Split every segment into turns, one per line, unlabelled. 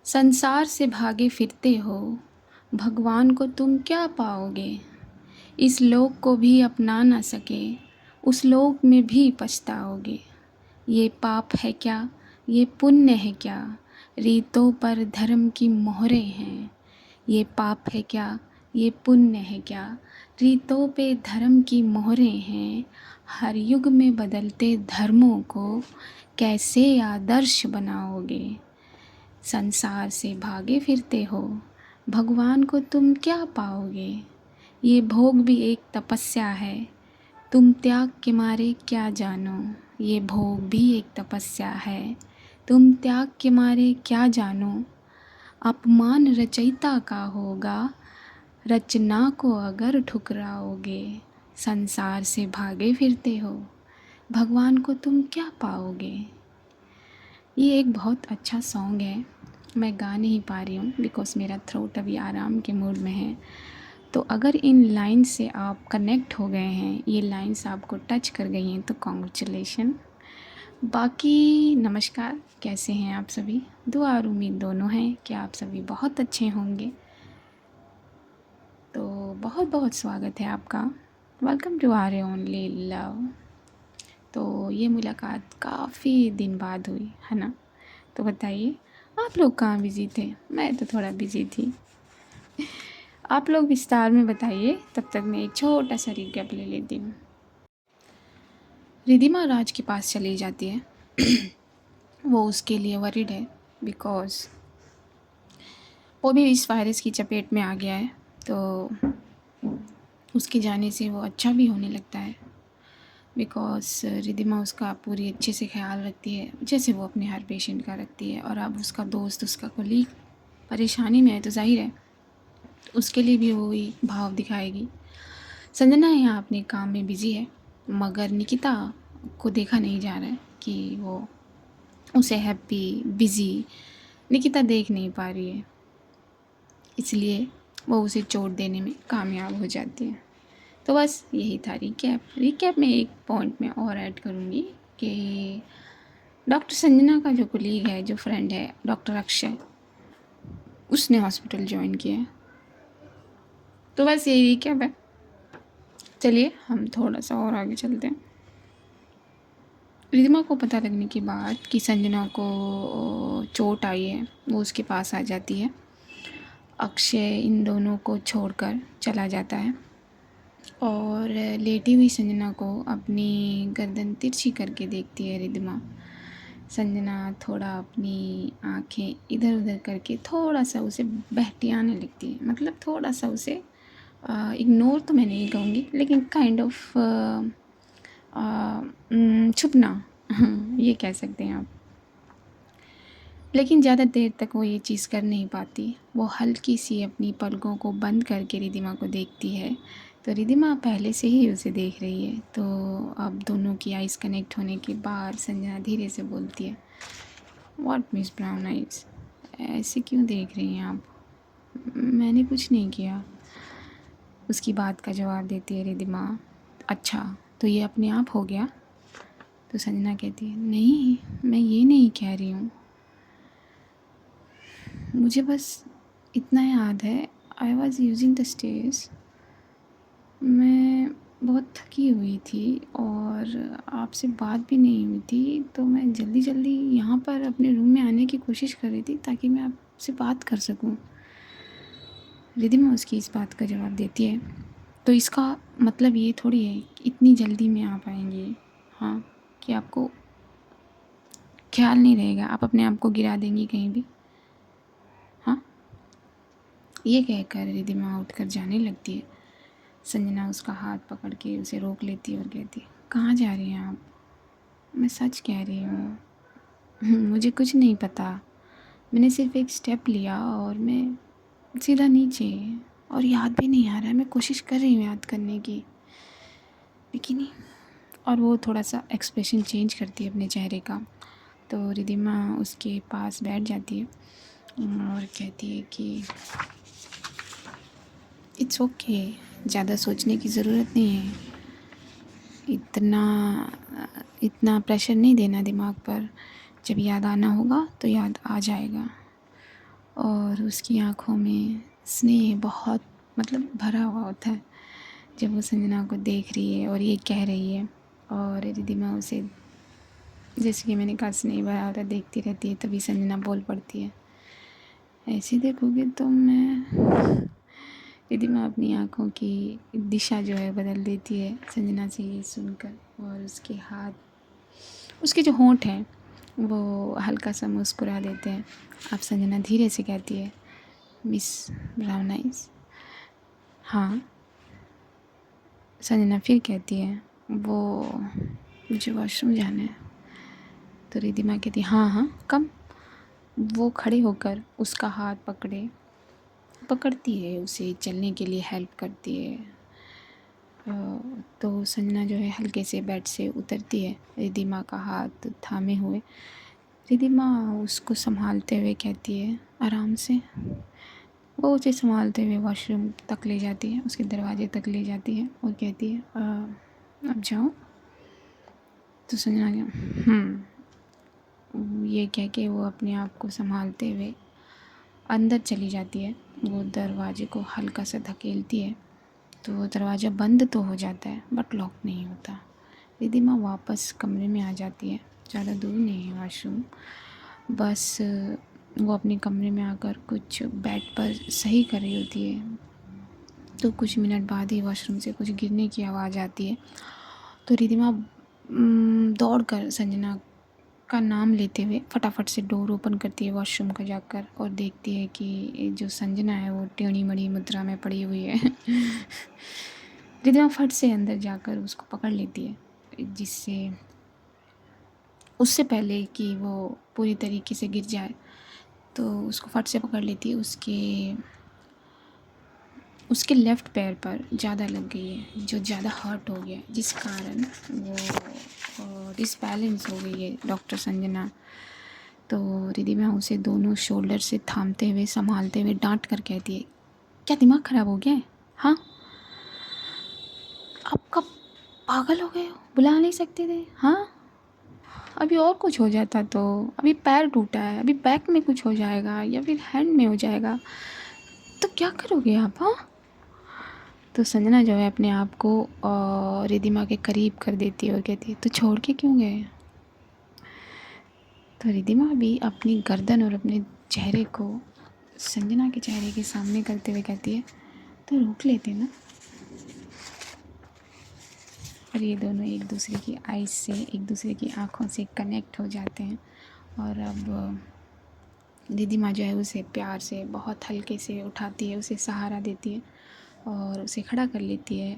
संसार से भागे फिरते हो, भगवान को तुम क्या पाओगे। इस लोक को भी अपना न सके, उस लोक में भी पछताओगे। ये पाप है क्या, ये पुण्य है क्या, रीतों पर धर्म की मोहरें हैं। ये पाप है क्या, ये पुण्य है क्या, रीतों पे धर्म की मोहरें हैं। हर युग में बदलते धर्मों को कैसे आदर्श बनाओगे। संसार से भागे फिरते हो, भगवान को तुम क्या पाओगे। ये भोग भी एक तपस्या है, तुम त्याग के मारे क्या जानो। ये भोग भी एक तपस्या है, तुम त्याग के मारे क्या जानो। अपमान रचयिता का होगा, रचना को अगर ठुकराओगे। संसार से भागे फिरते हो, भगवान को तुम क्या पाओगे। ये एक बहुत अच्छा सॉन्ग है। मैं गा नहीं पा रही हूँ बिकॉज़ मेरा थ्रोट अभी आराम के मूड में है। तो अगर इन लाइन से आप कनेक्ट हो गए हैं, ये लाइन्स आपको टच कर गई हैं, तो कॉन्ग्रेचुलेशन। बाकी नमस्कार, कैसे हैं आप सभी। दुआ और उम्मीद दोनों हैं कि आप सभी बहुत अच्छे होंगे। तो बहुत बहुत स्वागत है आपका। Welcome to our only love. तो ये मुलाकात काफ़ी दिन बाद हुई है ना। तो बताइए आप लोग कहाँ बिज़ी थे। मैं तो थोड़ा बिज़ी थी। आप लोग विस्तार में बताइए, तब तक मैं एक छोटा सा रिकैप ले लेती हूँ। रिधिमा राज के पास चली जाती है। वो उसके लिए वरीड है बिकॉज़ वो भी इस वायरस की चपेट में आ गया है। तो उसके जाने से वो अच्छा भी होने लगता है बिकॉज़ रिधिमा उसका पूरी अच्छे से ख्याल रखती है, जैसे वो अपने हर पेशेंट का रखती है। और अब उसका दोस्त, उसका कोलीग परेशानी में है तो जाहिर है उसके लिए भी वही भाव दिखाएगी। संजना यहाँ अपने काम में बिज़ी है, मगर निकिता को देखा नहीं जा रहा है कि वो उसे हैप्पी बिज़ी निकिता देख नहीं पा रही है, इसलिए वो उसे चोट देने में कामयाब हो जाती है। तो बस यही था रिकैप में एक पॉइंट में और ऐड करूँगी कि डॉक्टर संजना का जो कोलीग है, जो फ्रेंड है, डॉक्टर अक्षय, उसने हॉस्पिटल ज्वाइन किया है। तो बस यही रिकैप है। चलिए हम थोड़ा सा और आगे चलते हैं। रिधिमा को पता लगने के बाद कि संजना को चोट आई है, वो उसके पास आ जाती है। अक्षय इन दोनों को छोड़कर चला जाता है और लेटी हुई संजना को अपनी गर्दन तिरछी करके देखती है रिधिमा। संजना थोड़ा अपनी आंखें इधर उधर करके थोड़ा सा उसे बहटियाने लगती है, मतलब थोड़ा सा उसे इग्नोर तो मैं नहीं कहूँगी, लेकिन काइंड ऑफ छुपना ये कह सकते हैं आप। लेकिन ज़्यादा देर तक वो ये चीज़ कर नहीं पाती। वो हल्की सी अपनी पलकों को बंद करके रिधिमा को देखती है। तो रिधिमा पहले से ही उसे देख रही है। तो अब दोनों की आइज़ कनेक्ट होने के बाद संजना धीरे से बोलती है, व्हाट मिस ब्राउन आइज़, ऐसे क्यों देख रही हैं आप। मैंने कुछ नहीं किया। उसकी बात का जवाब देती है रिधिमा, अच्छा तो ये अपने आप हो गया। तो संजना कहती है, नहीं मैं ये नहीं कह रही हूँ, मुझे बस इतना याद है, I was using the stairs, मैं बहुत थकी हुई थी और आपसे बात भी नहीं हुई थी, तो मैं जल्दी जल्दी यहाँ पर अपने रूम में आने की कोशिश कर रही थी ताकि मैं आपसे बात कर सकूँ। रिधिमा उसकी इस बात का जवाब देती है, तो इसका मतलब ये थोड़ी है कि इतनी जल्दी में आ पाएंगे, हाँ, कि आपको ख्याल नहीं रहेगा, आप अपने आप को गिरा देंगी कहीं भी, हाँ। ये कहकर रिधिमा उठकर जाने लगती है। संजना उसका हाथ पकड़ के उसे रोक लेती है और कहती है, कहाँ जा रही हैं आप। मैं सच कह रही हूँ, मुझे कुछ नहीं पता, मैंने सिर्फ एक स्टेप लिया और मैं सीधा नीचे, और याद भी नहीं आ रहा है, मैं कोशिश कर रही हूँ याद करने की, लेकिन नहीं। और वो थोड़ा सा एक्सप्रेशन चेंज करती है अपने चेहरे का। तो रिधिमा उसके पास बैठ जाती है और कहती है कि इट्स ओके, ज़्यादा सोचने की ज़रूरत नहीं है, इतना इतना प्रेशर नहीं देना दिमाग पर, जब याद आना होगा तो याद आ जाएगा। और उसकी आँखों में स्नेह बहुत मतलब भरा हुआ होता है जब वो संजना को देख रही है और ये कह रही है। और रिद्धिमा उसे, जैसे कि मैंने कहा, स्नेह भरा होता है, देखती रहती है। तभी संजना बोल पड़ती है, ऐसे देखोगे तो मैं। रिद्धिमा अपनी आँखों की दिशा जो है बदल देती है संजना से ये सुनकर। और उसके हाथ, उसके जो होंठ हैं वो हल्का सा मुस्कुरा देते हैं। अब संजना धीरे से कहती है, मिस ब्राउन आइज। हाँ। संजना फिर कहती है, वो मुझे वॉशरूम जाना है। तो रिद्धिमा कहती है, हाँ हाँ कम। वो खड़े होकर उसका हाथ पकड़ती है, उसे चलने के लिए हेल्प करती है। तो संजना जो है हल्के से बेड से उतरती है रिद्धिमा का हाथ थामे हुए। रिद्धिमा उसको संभालते हुए कहती है, आराम से। वो उसे संभालते हुए वॉशरूम तक ले जाती है, उसके दरवाजे तक ले जाती है और कहती है, अब जाओ। तो संजना ये कह के वो अपने आप को संभालते हुए अंदर चली जाती है। वो दरवाजे को हल्का सा धकेलती है तो वो दरवाज़ा बंद तो हो जाता है बट लॉक नहीं होता। रिद्धिमा वापस कमरे में आ जाती है। ज़्यादा दूर नहीं है वॉशरूम, बस वो अपने कमरे में आकर कुछ बेड पर सही कर रही होती है। तो कुछ मिनट बाद ही वॉशरूम से कुछ गिरने की आवाज़ आती है। तो रिद्धिमा दौड़ कर संजना का नाम लेते हुए फटाफट से डोर ओपन करती है वॉशरूम का जाकर, और देखती है कि जो संजना है वो टेढ़ी मड़ी मुद्रा में पड़ी हुई है। रिद्धिमा फट से अंदर जाकर उसको पकड़ लेती है, जिससे उससे पहले कि वो पूरी तरीके से गिर जाए तो उसको फट से पकड़ लेती है। उसके लेफ़्ट पैर पर ज़्यादा लग गई है, जो ज़्यादा हर्ट हो गया, जिस कारण वो डिसबैलेंस हो गई है डॉक्टर संजना। तो रिद्धिमा उसे दोनों शोल्डर से थामते हुए संभालते हुए डांट कर कहती है, क्या दिमाग ख़राब हो गया है? हाँ, आप कब पागल हो गए हो? बुला नहीं सकते थे? हाँ, अभी और कुछ हो जाता तो, अभी पैर टूटा है, अभी बैक में कुछ हो जाएगा या फिर हैंड में हो जाएगा, तो क्या करोगे आप? हाँ। तो संजना जो है अपने आप को रिद्धिमा के करीब कर देती है और कहती है, तो छोड़ के क्यों गए? तो रिद्धिमा भी अपनी गर्दन और अपने चेहरे को संजना के चेहरे के सामने करते हुए कहती है, तो रोक लेते ना। और ये दोनों एक दूसरे की आइज़ से, एक दूसरे की आँखों से कनेक्ट हो जाते हैं। और अब रिद्धिमा जो है उसे प्यार से बहुत हल्के से उठाती है, उसे सहारा देती है और उसे खड़ा कर लेती है।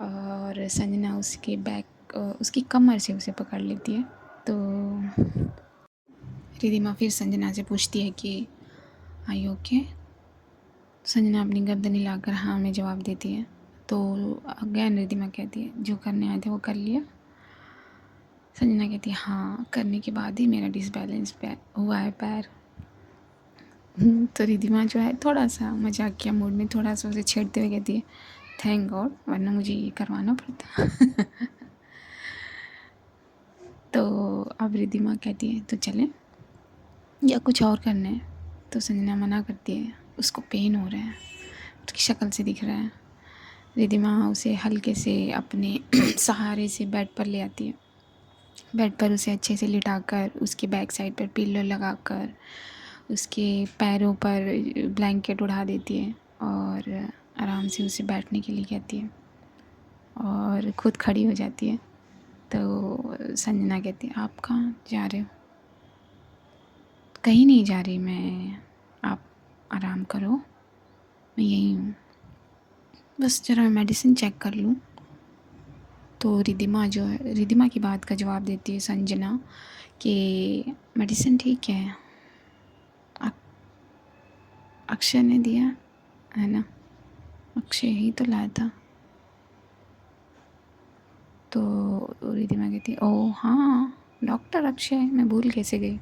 और संजना उसके बैक, उसकी कमर से उसे पकड़ लेती है। तो रिद्धिमा फिर संजना से पूछती है कि आर यू ओके? संजना अपनी गर्दन हिलाकर हाँ में जवाब देती है। तो अगेन रिद्धिमा कहती है, जो करने आए थे वो कर लिया? संजना कहती है, हाँ, करने के बाद ही मेरा डिसबैलेंस हुआ है पैर। तो रिद्धिमा जो है थोड़ा सा मजाकिया मूड में थोड़ा सा उसे छेड़ते हुए कहती है, थैंक गॉड, वरना मुझे ये करवाना पड़ता। तो अब रिद्धिमा कहती है, तो चलें या कुछ और करना है? तो संजना मना करती है, उसको पेन हो रहा है, उसकी शक्ल से दिख रहा है। रिद्धिमा उसे हल्के से अपने सहारे से बेड पर ले आती है। बेड पर उसे अच्छे से लिटाकर उसके बैक साइड पर पिल्लो लगाकर उसके पैरों पर ब्लैंकेट उड़ा देती है और आराम से उसे बैठने के लिए कहती है और खुद खड़ी हो जाती है। तो संजना कहती है, आप कहाँ जा रहे हो? कहीं नहीं जा रही मैं, आप आराम करो, मैं यहीं हूँ, बस ज़रा मेडिसिन चेक कर लूँ। तो रिद्धिमा की बात का जवाब देती है संजना कि मेडिसिन ठीक है, अक्षय ने दिया है ना, अक्षय ही तो लाया था। तो रिद्धिमा कहती है, ओह हाँ, डॉक्टर अक्षय, मैं भूल कैसे गई।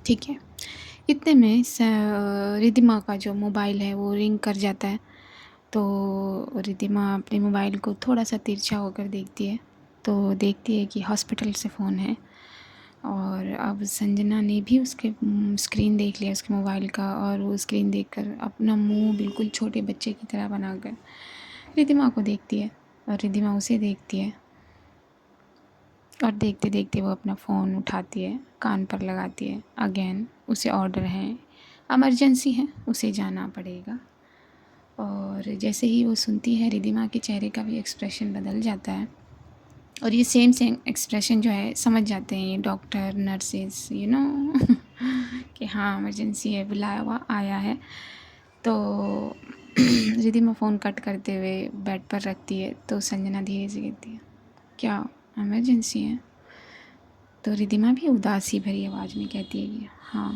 ठीक है। इतने में रिद्धिमा का जो मोबाइल है वो रिंग कर जाता है। तो रिद्धिमा अपने मोबाइल को थोड़ा सा तिरछा होकर देखती है, तो देखती है कि हॉस्पिटल से फ़ोन है और अब संजना ने भी उसके स्क्रीन देख लिया उसके मोबाइल का, और वो स्क्रीन देखकर अपना मुंह बिल्कुल छोटे बच्चे की तरह बनाकर रिद्धिमा को देखती है, और रिद्धिमा उसे देखती है, और देखते देखते वो अपना फ़ोन उठाती है, कान पर लगाती है। अगेन उसे ऑर्डर है, इमरजेंसी है, उसे जाना पड़ेगा। और जैसे ही वो सुनती है, रिद्धिमा के चेहरे का भी एक्सप्रेशन बदल जाता है, और ये सेम सेम एक्सप्रेशन जो है समझ जाते हैं ये डॉक्टर, नर्सेस, कि हाँ इमरजेंसी है, बुलाया हुआ आया है। तो रिद्धिमा फ़ोन कट करते हुए बेड पर रखती है, तो संजना धीरे से कहती है, क्या इमरजेंसी है? तो रिद्धिमा भी उदासी भरी आवाज़ में कहती है कि हाँ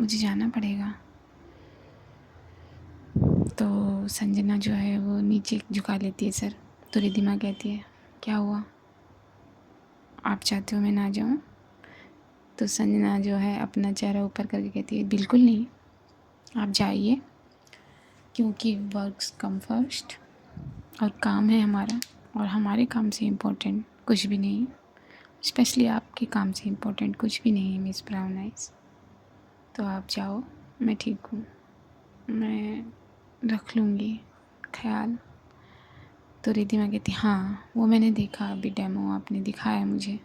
मुझे जाना पड़ेगा। तो संजना जो है वो नीचे झुका लेती है सर। तो रिद्धिमा कहती है, क्या हुआ, आप चाहते हो मैं ना जाऊँ? तो संजना जो है अपना चेहरा ऊपर करके कहती है, बिल्कुल नहीं, आप जाइए, क्योंकि वर्क्स कम फर्स्ट, और काम है हमारा, और हमारे काम से इम्पोर्टेंट कुछ भी नहीं है, स्पेशली आपके काम से इम्पोर्टेंट कुछ भी नहीं है मिस ब्राउन आइज़। तो आप जाओ, मैं ठीक हूँ, मैं रख लूँगी ख्याल। तो रिद्धिमा कहती, हाँ वो मैंने देखा, अभी डेमो आपने दिखाया मुझे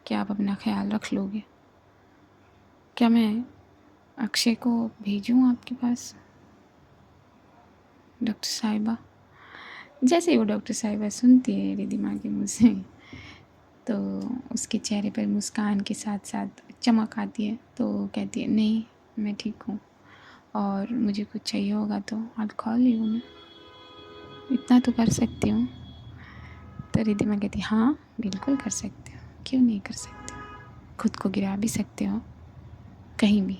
कि आप अपना ख्याल रख लोगे। क्या मैं अक्षय को भेजूँ आपके पास, डॉक्टर साहिबा? जैसे ही वो डॉक्टर साहिबा सुनती है रिद्धिमा के मुँह से, तो उसके चेहरे पर मुस्कान के साथ साथ चमक आती है। तो कहती है, नहीं मैं ठीक हूँ, और मुझे कुछ चाहिए होगा तो आई कॉल यू, मैं इतना तो कर सकती हूँ। तो रिद्धिमा कहती, हाँ बिल्कुल कर सकते हो, क्यों नहीं कर सकते हो, खुद को गिरा भी सकते हो कहीं भी,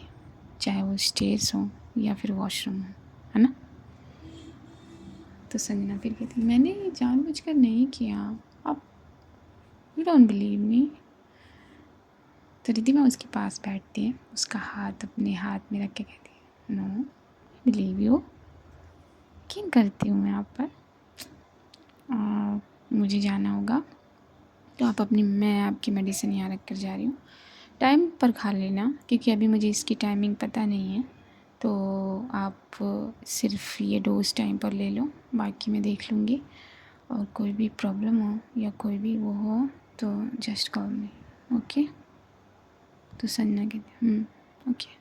चाहे वो स्टेयर्स हो या फिर वॉशरूम हो, है ना? तो संजना फिर कहती, मैंने जानबूझकर नहीं किया, आप यू डोंट बिलीव मी। तो रिद्धिमा उसके पास बैठती है, उसका हाथ अपने हाथ में रख के कहती है, नो बिलीव यू, यकीन करती हूँ मैं आप पर, मुझे जाना होगा तो मैं आपकी मेडिसिन यहाँ रख कर जा रही हूँ, टाइम पर खा लेना, क्योंकि अभी मुझे इसकी टाइमिंग पता नहीं है। तो आप सिर्फ ये डोज टाइम पर ले लो, बाकी मैं देख लूँगी, और कोई भी प्रॉब्लम हो या कोई भी वो हो तो जस्ट कॉल मी, ओके? तो संजना कहती, ओके।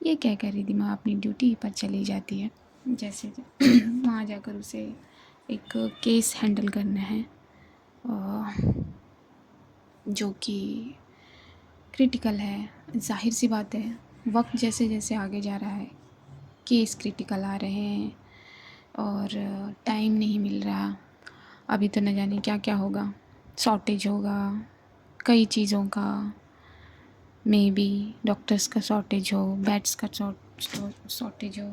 ये कहकर रिद्धिमा अपनी ड्यूटी पर चली जाती है। जैसे वहाँ जाकर उसे एक केस हैंडल करना है, जो कि क्रिटिकल है। जाहिर सी बात है, वक्त जैसे जैसे आगे जा रहा है, केस क्रिटिकल आ रहे हैं, और टाइम नहीं मिल रहा। अभी तो न जाने क्या क्या होगा, शॉर्टेज होगा कई चीज़ों का, मे बी डॉक्टर्स का शॉर्टेज हो, बेड्स का शॉर्टेज हो,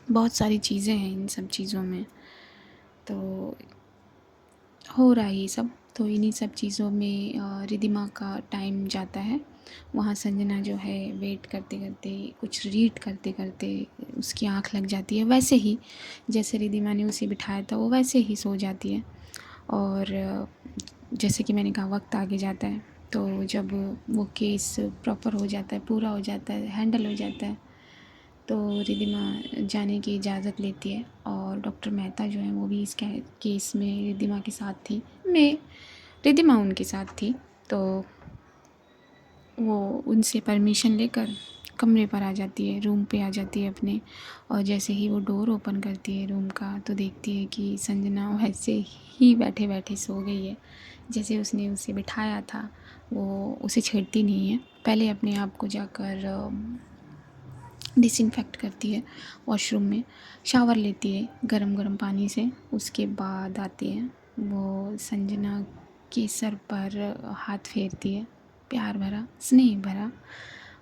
बहुत सारी चीज़ें हैं इन सब चीज़ों में। तो हो रहा है ये सब, तो इन्हीं सब चीज़ों में रिद्धिमा का टाइम जाता है। वहाँ संजना जो है वेट करते करते, कुछ रीड करते करते उसकी आँख लग जाती है, वैसे ही जैसे रिद्धिमा ने उसे बिठाया था वो वैसे ही सो जाती है। और जैसे कि मैंने कहा वक्त आगे जाता है, तो जब वो केस प्रॉपर हो जाता है, पूरा हो जाता है, हैंडल हो जाता है, तो रिद्धिमा जाने की इजाज़त लेती है। और डॉक्टर मेहता जो है वो भी इस केस में रिद्धिमा के साथ थी, रिद्धिमा उनके साथ थी। तो वो उनसे परमिशन लेकर कमरे पर आ जाती है, रूम पे आ जाती है अपने, और जैसे ही वो डोर ओपन करती है रूम का, तो देखती है कि संजना वैसे ही बैठे बैठे सो गई है, जैसे उसने उसे बिठाया था। वो उसे छेड़ती नहीं है, पहले अपने आप को जाकर डिसइंफेक्ट करती है वॉशरूम में, शावर लेती है गरम गरम पानी से, उसके बाद आती है वो संजना के सर पर हाथ फेरती है, प्यार भरा, स्नेह भरा,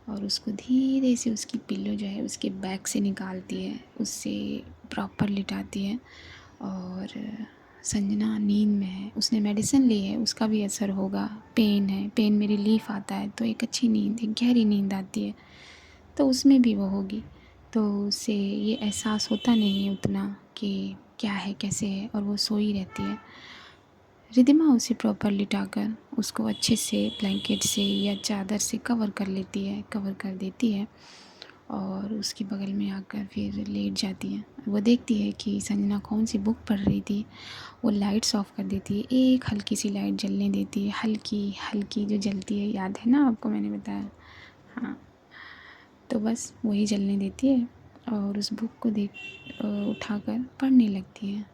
और उसको धीरे से उसकी पिल्लो जो है उसके बैक से निकालती है, उससे प्रॉपर लिटाती है। और संजना नींद में है, उसने मेडिसिन ली है, उसका भी असर होगा, पेन है, पेन में रिलीफ़ आता है, तो एक अच्छी नींद, एक गहरी नींद आती है, तो उसमें भी वो होगी। तो उसे ये एहसास होता नहीं है उतना कि क्या है कैसे है, और वो सोई रहती है। रिद्धिमा उसे प्रॉपर लिटाकर उसको अच्छे से ब्लैंकेट से या चादर से कवर कर लेती है, कवर कर देती है और उसके बगल में आकर फिर लेट जाती है। वो देखती है कि संजना कौन सी बुक पढ़ रही थी। वो लाइट्स ऑफ कर देती है, एक हल्की सी लाइट जलने देती है, हल्की हल्की जो जलती है, याद है ना आपको, मैंने बताया। हाँ, तो बस वही जलने देती है और उस बुक को उठाकर पढ़ने लगती है।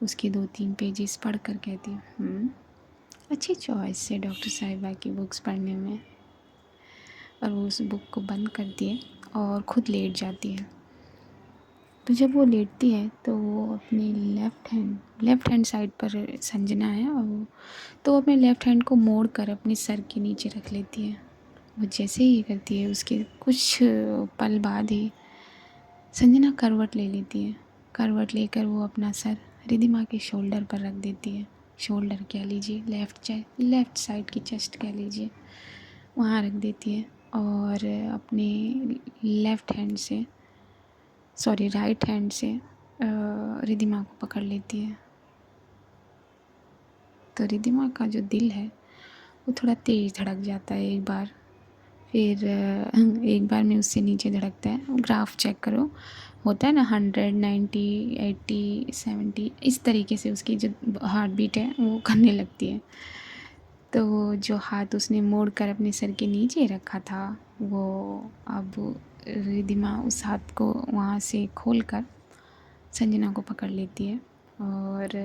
उसके 2-3 पेजेस पढ़ कर कहती है, अच्छी चॉइस है डॉक्टर साहिबा की बुक्स पढ़ने में। और वो उस बुक को बंद करती है और ख़ुद लेट जाती है। तो जब वो लेटती है तो वो अपनी लेफ़्ट हैंड साइड पर संजना है और तो वो अपने लेफ़्ट हैंड को मोड़ कर अपने सर के नीचे रख लेती है। वो जैसे ही ये करती है उसके कुछ पल बाद ही संजना करवट ले लेती है। करवट लेकर वो अपना सर रिद्धिमा के शोल्डर पर रख देती है। शोल्डर कह लीजिए, लेफ़्ट साइड की चेस्ट कह लीजिए, वहाँ रख देती है और अपने राइट हैंड से रिद्धिमा को पकड़ लेती है। तो रिद्धिमा का जो दिल है वो थोड़ा तेज़ धड़क जाता है एक बार, फिर एक बार में उससे नीचे धड़कता है। ग्राफ चेक करो, होता है ना 100, 90, 80, 70, इस तरीके से उसकी जो हार्ट बीट है वो करने लगती है। तो जो हाथ उसने मोड़ कर अपने सर के नीचे रखा था वो अब रिद्धिमा उस हाथ को वहाँ से खोलकर संजना को पकड़ लेती है और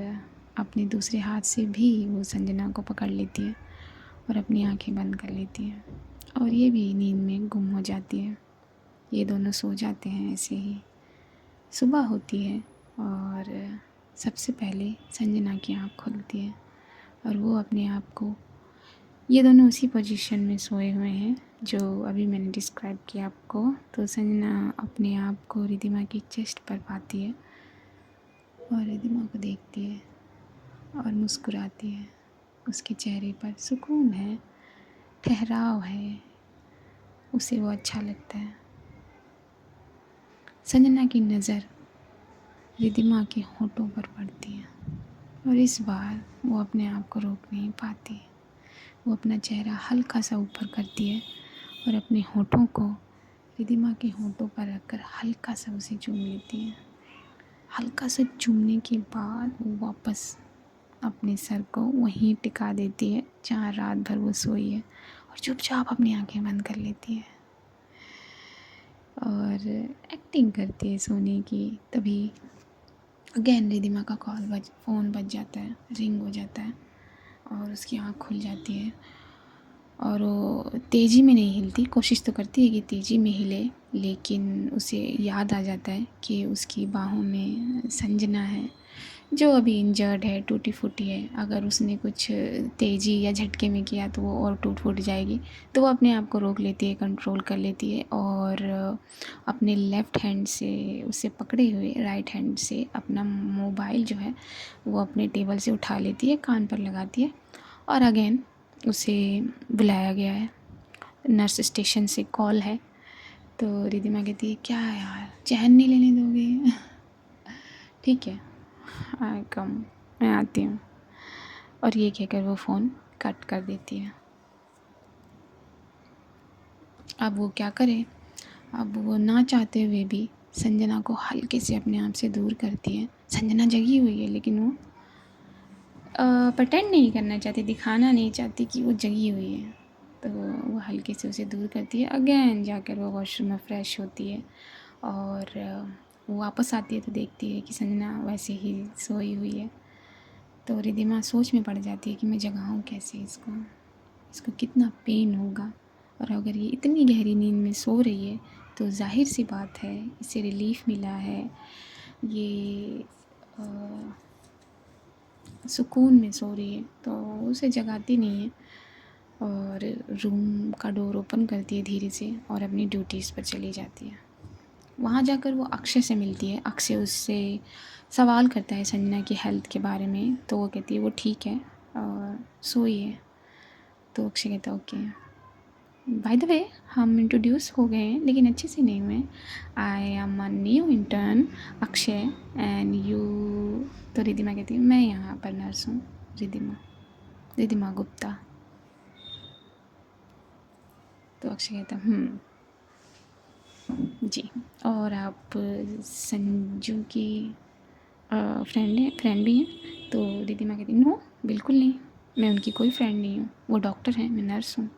अपने दूसरे हाथ से भी वो संजना को पकड़ लेती है और अपनी आंखें बंद कर लेती है और ये भी नींद में गुम हो जाती है। ये दोनों सो जाते हैं ऐसे ही। सुबह होती है और सबसे पहले संजना की आँख खुलती है और वो अपने आप को, ये दोनों उसी पोजीशन में सोए हुए हैं जो अभी मैंने डिस्क्राइब किया आपको। तो संजना अपने आप को रिद्धिमा की चेस्ट पर पाती है और रिद्धिमा को देखती है और मुस्कुराती है। उसके चेहरे पर सुकून है, ठहराव है, उसे वो अच्छा लगता है। संजना की नज़र रिद्धिमा के होठों पर पड़ती है और इस बार वो अपने आप को रोक नहीं पाती। वो अपना चेहरा हल्का सा ऊपर करती है और अपने होठों को रिद्धिमा के होठों पर रखकर हल्का सा उसे चूम लेती है। हल्का सा चूमने के बाद वो वापस अपने सर को वहीं टिका देती है जहाँ रात भर वो सोई है और चुपचाप अपनी आंखें बंद कर लेती है और एक्टिंग करती है सोने की। तभी अगेन रिद्धिमा का फ़ोन बज जाता है, रिंग हो जाता है और उसकी आँख खुल जाती है और वो तेज़ी में नहीं हिलती, कोशिश तो करती है कि तेज़ी में हिले, लेकिन उसे याद आ जाता है कि उसकी बाहों में संजना है जो अभी इंजर्ड है, टूटी फूटी है। अगर उसने कुछ तेज़ी या झटके में किया तो वो और टूट फूट जाएगी। तो वो अपने आप को रोक लेती है, कंट्रोल कर लेती है और अपने लेफ़्ट हैंड से उसे पकड़े हुए राइट हैंड से अपना मोबाइल जो है वो अपने टेबल से उठा लेती है, कान पर लगाती है और अगेन उसे बुलाया गया है, नर्स स्टेशन से कॉल है। तो रिद्धिमा कहती है, क्या यार चैन नहीं लेने दोगे? ठीक है, मैं आती हूँ। और ये कहकर वो फ़ोन कट कर देती है। अब वो क्या करे? अब वो ना चाहते हुए भी संजना को हल्के से अपने आप से दूर करती है। संजना जगी हुई है लेकिन वो प्रटेंड नहीं करना चाहती, दिखाना नहीं चाहती कि वो जगी हुई है। तो वो हल्के से उसे दूर करती है। अगेन जाकर वो वॉशरूम में फ़्रेश होती है और वो वापस आती है तो देखती है कि संजना वैसे ही सोई हुई है। तो रिद्धिमा सोच में पड़ जाती है कि मैं जगाऊँ कैसे इसको कितना पेन होगा और अगर ये इतनी गहरी नींद में सो रही है तो जाहिर सी बात है इसे रिलीफ़ मिला है, ये सुकून में सो रही है, तो उसे जगाती नहीं है और रूम का डोर ओपन करती है धीरे से और अपनी ड्यूटीज़ पर चली जाती है। वहाँ जाकर वो अक्षय से मिलती है। अक्षय उससे सवाल करता है संजना की हेल्थ के बारे में, तो वो कहती है वो ठीक है और सोई है। तो अक्षय कहता है ओके। बाय द वे हम इंट्रोड्यूस हो गए हैं लेकिन अच्छे से नहीं हुए। I am a new intern Akshay and you. तो रिद्धिमा कहती है मैं यहाँ पर नर्स हूँ। रिद्धिमा रिद्धिमा गुप्ता। तो अक्षय कहता जी। और आप संजू की फ्रेंड भी हैं? तो रिद्धिमा कहती नो, बिल्कुल नहीं, मैं उनकी कोई फ्रेंड नहीं हूँ, वो डॉक्टर हैं, मैं नर्स हूँ,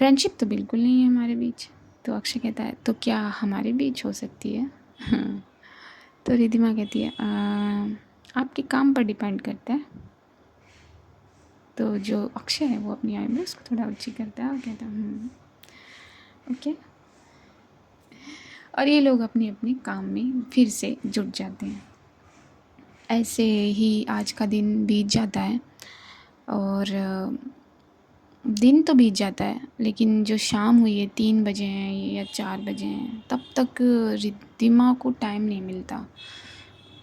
फ्रेंडशिप तो बिल्कुल नहीं है हमारे बीच। तो अक्षय कहता है तो क्या हमारे बीच हो सकती है? हाँ। तो रिद्धिमा कहती है आपके काम पर डिपेंड करता है। तो जो अक्षय है वो अपनी आईब्रोज को थोड़ा ऊंची करता है और कहता है ओके। और ये लोग अपने अपने काम में फिर से जुट जाते हैं। ऐसे ही आज का दिन बीत जाता है और दिन तो बीत जाता है, लेकिन जो शाम हुई है 3 बजे हैं या 4 बजे हैं, तब तक रिद्धिमा को टाइम नहीं मिलता।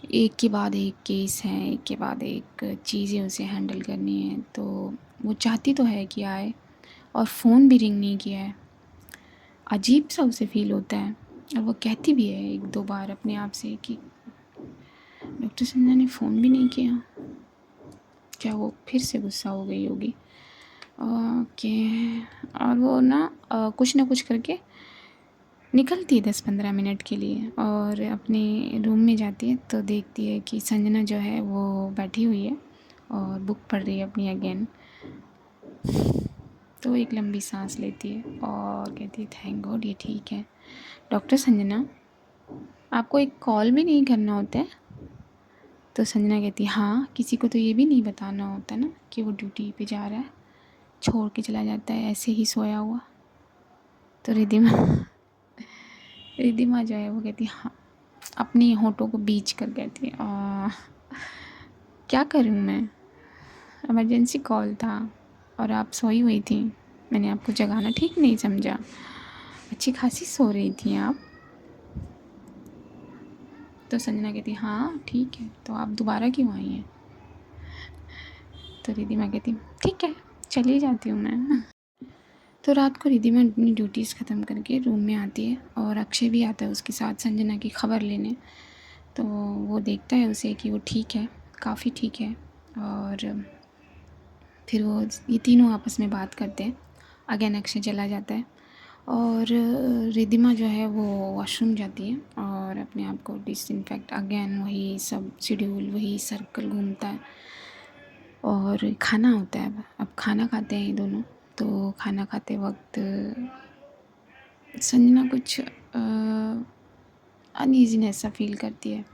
एक के बाद एक केस हैं, एक के बाद एक चीज़ें उसे हैंडल करनी है। तो वो चाहती तो है कि आए, और फ़ोन भी रिंग नहीं किया है। अजीब सा उसे फील होता है, और वो कहती भी है 1-2 बार अपने आप से कि डॉक्टर संजना ने फ़ोन भी नहीं किया, क्या वो फिर से गुस्सा हो गई होगी? ओके। और वो ना कुछ ना कुछ करके निकलती है 10-15 मिनट के लिए, और अपने रूम में जाती है तो देखती है कि संजना जो है वो बैठी हुई है और बुक पढ़ रही है अपनी अगेन। तो एक लंबी सांस लेती है और कहती है थैंक गॉड ये ठीक है। डॉक्टर संजना, आपको एक कॉल भी नहीं करना होता है? तो संजना कहती है हाँ, किसी को तो ये भी नहीं बताना होता ना कि वो ड्यूटी पे जा रहा है, छोड़ के चला जाता है ऐसे ही सोया हुआ। तो रिद्धिमा रिद्धिमा जो है वो कहती है हाँ, अपनी होठों को बीच कर कहती है क्या करूँ मैं, इमरजेंसी कॉल था और आप सोई हुई थी, मैंने आपको जगाना ठीक नहीं समझा, अच्छी खासी सो रही थी आप। तो संजना कहती हाँ ठीक है, तो आप दोबारा क्यों आई हैं? तो रिद्धिमा कहती ठीक है, चली जाती हूँ मैं। तो रात को रिद्धिमा अपनी ड्यूटीज़ ख़त्म करके रूम में आती है, और अक्षय भी आता है उसके साथ संजना की खबर लेने। तो वो देखता है उसे कि वो ठीक है, काफ़ी ठीक है, और फिर वो ये तीनों आपस में बात करते हैं। अगेन अक्षय चला जाता है, और रिद्धिमा जो है वो वॉशरूम जाती है और अपने आप को डिसइंफेक्ट, अगेन वही सब शेड्यूल, वही सर्कल घूमता है। और खाना होता है, अब खाना खाते हैं ये दोनों। तो खाना खाते वक्त संजना कुछ अनईजीनेस सा फील करती है।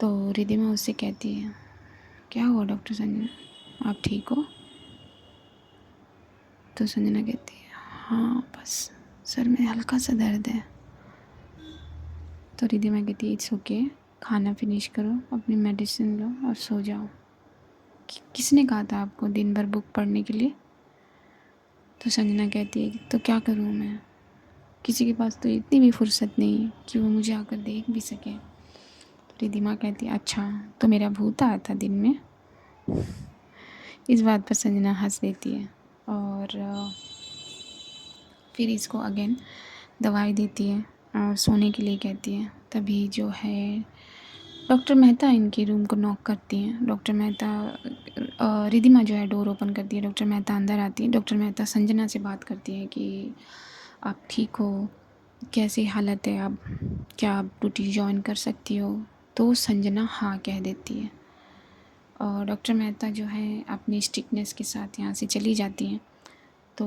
तो रिद्धिमा उससे कहती है क्या हुआ डॉक्टर संजना, आप ठीक हो? तो संजना कहती है हाँ, बस सर में हल्का सा दर्द है। तो रिद्धिमा कहती है इट्स ओके, खाना फिनिश करो, अपनी मेडिसिन लो और सो जाओ। किसने कहा था आपको दिन भर बुक पढ़ने के लिए? तो संजना कहती है तो क्या करूँ मैं, किसी के पास तो इतनी भी फुर्सत नहीं कि वो मुझे आकर देख भी सके। तो रिद्धिमा कहती है अच्छा, तो मेरा भूत आया था दिन में? इस बात पर संजना हंस देती है, और फिर इसको अगेन दवाई देती है और सोने के लिए कहती है। तभी जो है डॉक्टर मेहता इनके रूम को नॉक करती हैं। डॉक्टर मेहता रिद्धिमा जो है डोर ओपन करती है, डॉक्टर मेहता अंदर आती है। डॉक्टर मेहता संजना से बात करती है कि आप ठीक हो, कैसी हालत है, अब क्या आप ड्यूटी ज्वाइन कर सकती हो? तो संजना हाँ कह देती है, और डॉक्टर मेहता जो है अपनी स्ट्रिक्टनेस के साथ यहाँ से चली जाती हैं। तो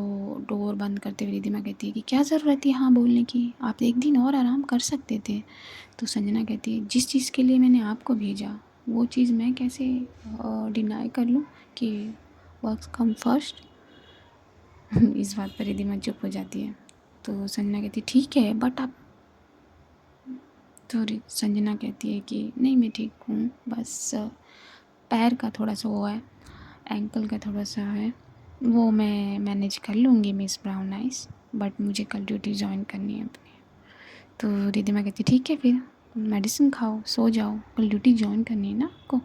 डोर बंद करते हुए रिद्धिमा कहती है कि क्या ज़रूरत थी हाँ बोलने की, आप एक दिन और आराम कर सकते थे। तो संजना कहती है जिस चीज़ के लिए मैंने आपको भेजा वो चीज़ मैं कैसे डिनाई कर लूँ कि वर्क कम फर्स्ट। इस बात पर रिद्धिमा चुप हो जाती है। तो संजना कहती है ठीक है बट आप, तो संजना कहती है कि नहीं मैं ठीक हूँ, बस पैर का थोड़ा सा वो है, एंकल का थोड़ा सा है, वो मैं मैनेज कर लूँगी मिस ब्राउन आइस, बट मुझे कल ड्यूटी ज्वाइन करनी है अपनी। तो रिद्धिमा कहती ठीक है फिर मेडिसिन खाओ, सो जाओ, कल ड्यूटी ज्वाइन करनी है ना आपको।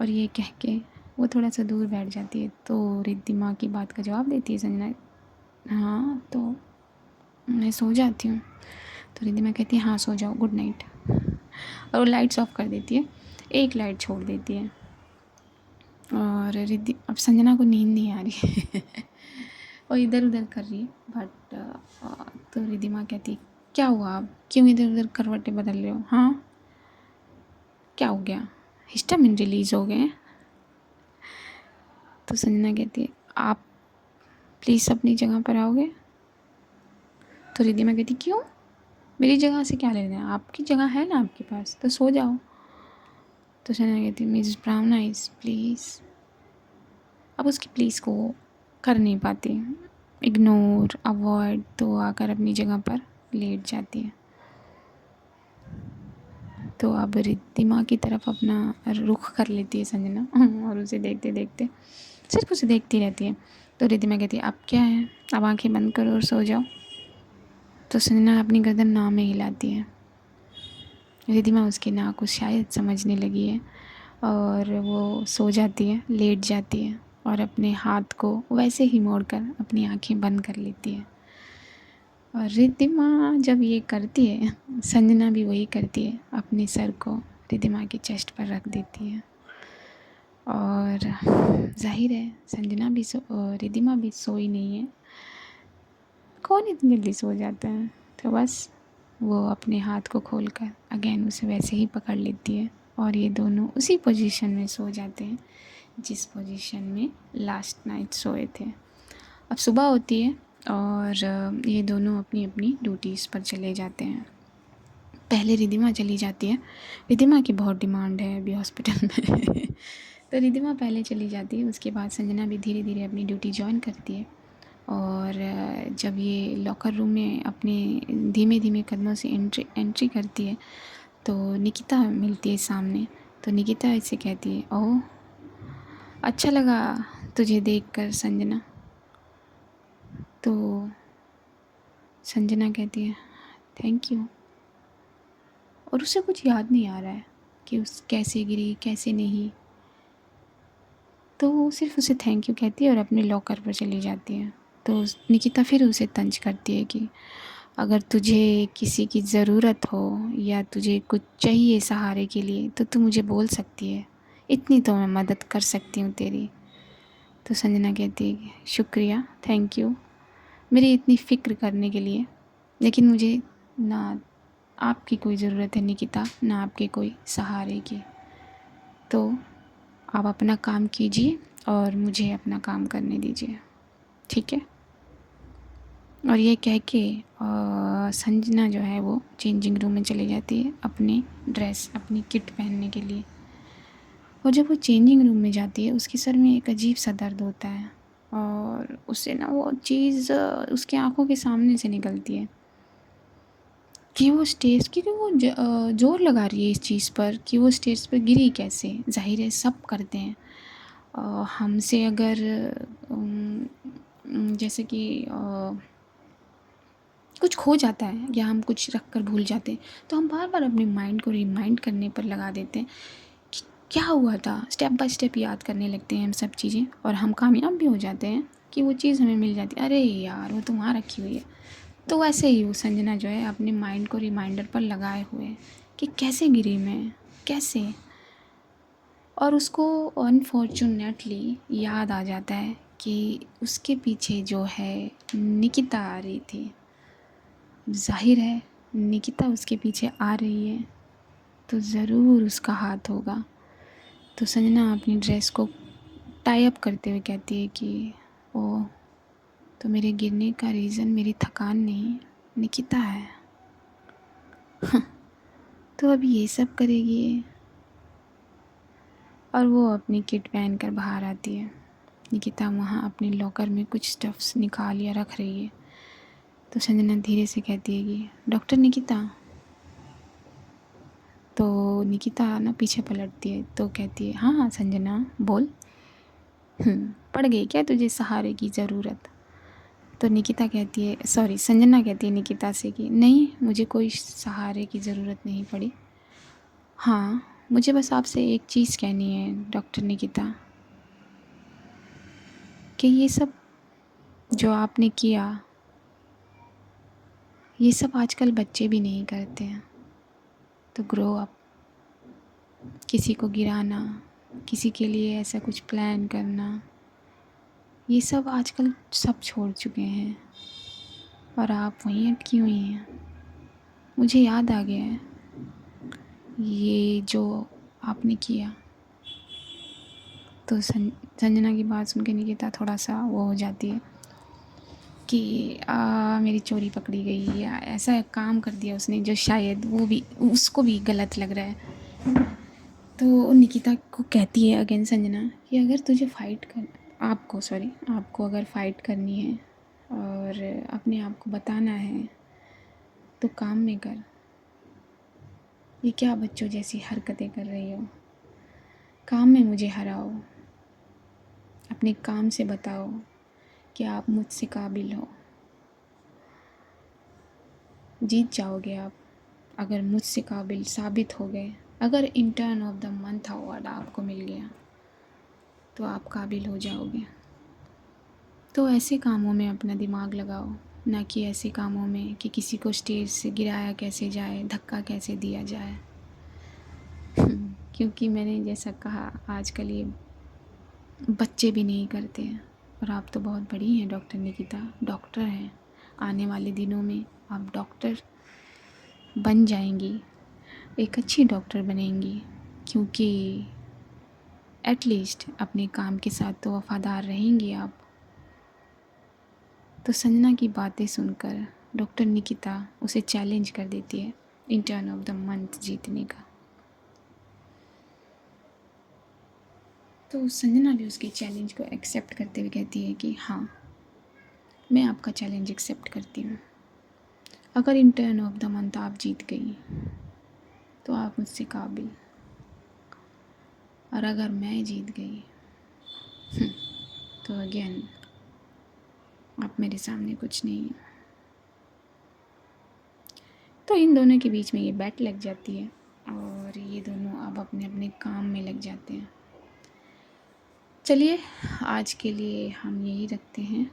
और ये कह के वो थोड़ा सा दूर बैठ जाती है। तो रिद्धिमा की बात का जवाब देती है संजना हाँ तो मैं सो जाती हूँ। तो रिद्धिमा कहती है हाँ सो जाओ, गुड नाइट, और वो लाइट्स ऑफ कर देती है। एक लाइट छोड़ देती है। और रिद्धि अब संजना को नींद नहीं आ रही है और इधर उधर कर रही है। बट तो रिद्धिमा कहती है क्या हुआ, आप क्यों इधर उधर करवटें बदल रहे हो? हाँ क्या हो गया, हिस्टामिन रिलीज़ हो गए? तो संजना कहती है आप प्लीज़ अपनी जगह पर आओगे? तो रिद्धिमा कहती क्यों, मेरी जगह से क्या लेना है, आपकी जगह है ना आपके पास, तो सो जाओ। तो संजना कहती मिस ब्राउन आइज प्लीज़। अब उसकी प्लीज़ को कर नहीं पाती, इग्नोर अवॉइड, तो आकर अपनी जगह पर लेट जाती है। तो अब रिद्धिमा की तरफ अपना रुख कर लेती है संजना और उसे देखते देखते सिर्फ उसे देखती रहती है। तो रिद्धिमा कहती है अब क्या है, अब आंखें बंद करो और सो जाओ। तो संजना अपनी गर्दन ना में हिलाती है। रिद्धिमा उसकी ना को शायद समझने लगी है और वो सो जाती है, लेट जाती है और अपने हाथ को वैसे ही मोड़कर अपनी आंखें बंद कर लेती है। और रिद्धिमा जब ये करती है, संजना भी वही करती है, अपने सर को रिद्धिमा की चेस्ट पर रख देती है। और जाहिर है संजना भी रिद्धिमा भी सोई नहीं है, कौन इतनी जल्दी सो जाता है। तो बस वो अपने हाथ को खोलकर अगेन उसे वैसे ही पकड़ लेती है और ये दोनों उसी पोजीशन में सो जाते हैं जिस पोजीशन में लास्ट नाइट सोए थे। अब सुबह होती है और ये दोनों अपनी अपनी ड्यूटीज़ पर चले जाते हैं। पहले रिद्धिमा चली जाती है, रिद्धिमा की बहुत डिमांड है अभी हॉस्पिटल में तो रिद्धिमा पहले चली जाती है, उसके बाद संजना भी धीरे धीरे अपनी ड्यूटी ज्वाइन करती है। और जब ये लॉकर रूम में अपने धीमे धीमे कदमों से एंट्री करती है तो निकिता मिलती है सामने। तो निकिता इससे कहती है ओह अच्छा लगा तुझे देखकर संजना। तो संजना कहती है थैंक यू। और उसे कुछ याद नहीं आ रहा है कि उस कैसे गिरी कैसे नहीं, तो वो सिर्फ उसे थैंक यू कहती है और अपने लॉकर पर चली जाती है। तो निकिता फिर उसे तंज करती है कि अगर तुझे किसी की ज़रूरत हो या तुझे कुछ चाहिए सहारे के लिए तो तू मुझे बोल सकती है, इतनी तो मैं मदद कर सकती हूँ तेरी। तो संजना कहती है शुक्रिया थैंक यू मेरी इतनी फ़िक्र करने के लिए, लेकिन मुझे ना आपकी कोई ज़रूरत है निकिता, ना आपके कोई सहारे की। तो आप अपना काम कीजिए और मुझे अपना काम करने दीजिए, ठीक है। और ये कह के संजना जो है वो चेंजिंग रूम में चली जाती है अपनी ड्रेस अपनी किट पहनने के लिए। और जब वो चेंजिंग रूम में जाती है उसके सर में एक अजीब सा दर्द होता है और उससे ना वो चीज़ उसकी आंखों के सामने से निकलती है कि वो स्टेज क्योंकि वो जोर लगा रही है इस चीज़ पर कि वो स्टेज पर गिरी कैसे। जाहिर है सब करते हैं, हमसे अगर जैसे कि कुछ खो जाता है या हम कुछ रख कर भूल जाते हैं तो हम बार बार अपने माइंड को रिमाइंड करने पर लगा देते हैं कि क्या हुआ था, स्टेप बाय स्टेप याद करने लगते हैं हम सब चीज़ें और हम कामयाब भी हो जाते हैं कि वो चीज़ हमें मिल जाती है। अरे यार वो तो वहाँ रखी हुई है। तो वैसे ही वो संजना जो है अपने माइंड को रिमाइंडर पर लगाए हुए है कि कैसे गिरी मैं कैसे। और उसको अनफॉर्चुनेटली याद आ जाता है कि उसके पीछे जो है निकिता आ रही थी। जाहिर है निकिता उसके पीछे आ रही है तो ज़रूर उसका हाथ होगा। तो संजना अपनी ड्रेस को टाई अप करते हुए कहती है कि ओ तो मेरे गिरने का रीज़न मेरी थकान नहीं निकिता है तो अभी ये सब करेगी। और वो अपनी किट पहन कर बाहर आती है। निकिता वहाँ अपने लॉकर में कुछ स्टफ्स निकाल या रख रही है। तो संजना धीरे से कहती है कि डॉक्टर निकिता। तो निकिता ना पीछे पलटती है तो कहती है हाँ हाँ संजना बोल, पड़ गई क्या तुझे सहारे की ज़रूरत। तो निकिता कहती है सॉरी संजना कहती है निकिता से कि नहीं मुझे कोई सहारे की ज़रूरत नहीं पड़ी। हाँ मुझे बस आपसे एक चीज़ कहनी है डॉक्टर निकिता कि ये सब जो आपने किया ये सब आजकल बच्चे भी नहीं करते हैं, तो ग्रो अप। किसी को गिराना, किसी के लिए ऐसा कुछ प्लान करना, ये सब आजकल सब छोड़ चुके हैं और आप वहीं अटकी हुई हैं। मुझे याद आ गया है ये जो आपने किया। तो संजना की बात सुन के निकिता थोड़ा सा वो हो जाती है कि मेरी चोरी पकड़ी गई या ऐसा काम कर दिया उसने जो शायद वो भी उसको भी गलत लग रहा है। तो निकिता को कहती है अगेन संजना कि अगर तुझे आपको अगर फ़ाइट करनी है और अपने आप को बताना है तो काम में कर। ये क्या बच्चों जैसी हरकतें कर रही हो? काम में मुझे हराओ, अपने काम से बताओ कि आप मुझसे काबिल हो। जीत जाओगे आप अगर मुझसे काबिल साबित हो गए। अगर intern of the month award आपको मिल गया तो आप काबिल हो जाओगे। तो ऐसे कामों में अपना दिमाग लगाओ, ना कि ऐसे कामों में कि किसी को स्टेज से गिराया कैसे जाए, धक्का कैसे दिया जाए। क्योंकि मैंने जैसा कहा आजकल ये बच्चे भी नहीं करते हैं। और आप तो बहुत बड़ी हैं डॉक्टर निकिता, डॉक्टर हैं। आने वाले दिनों में आप डॉक्टर बन जाएंगी, एक अच्छी डॉक्टर बनेंगी, क्योंकि एटलीस्ट अपने काम के साथ तो वफ़ादार रहेंगी आप। तो संजना की बातें सुनकर डॉक्टर निकिता उसे चैलेंज कर देती है इंटर्न ऑफ द मंथ जीतने का। तो संजना भी उसके चैलेंज को एक्सेप्ट करते हुए कहती है कि हाँ, मैं आपका चैलेंज एक्सेप्ट करती हूँ। अगर इंटर्न ऑफ द मंथ आप जीत गई तो आप मुझसे काबिल, और अगर मैं जीत गई तो अगेन आप मेरे सामने कुछ नहीं है। तो इन दोनों के बीच में ये बैट लग जाती है और ये दोनों अब अपने अपने काम में लग जाते हैं। चलिए आज के लिए हम यही रखते हैं,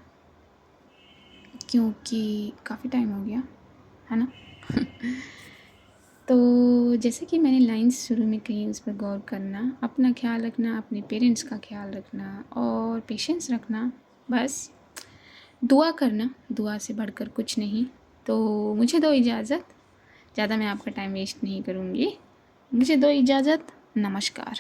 क्योंकि काफ़ी टाइम हो गया है ना। तो जैसे कि मैंने लाइंस शुरू में कही, उस पर गौर करना, अपना ख्याल रखना, अपने पेरेंट्स का ख्याल रखना और पेशेंस रखना। बस दुआ करना, दुआ से बढ़कर कुछ नहीं। तो मुझे दो इजाज़त, ज़्यादा मैं आपका टाइम वेस्ट नहीं करूँगी। मुझे दो इजाज़त, नमस्कार।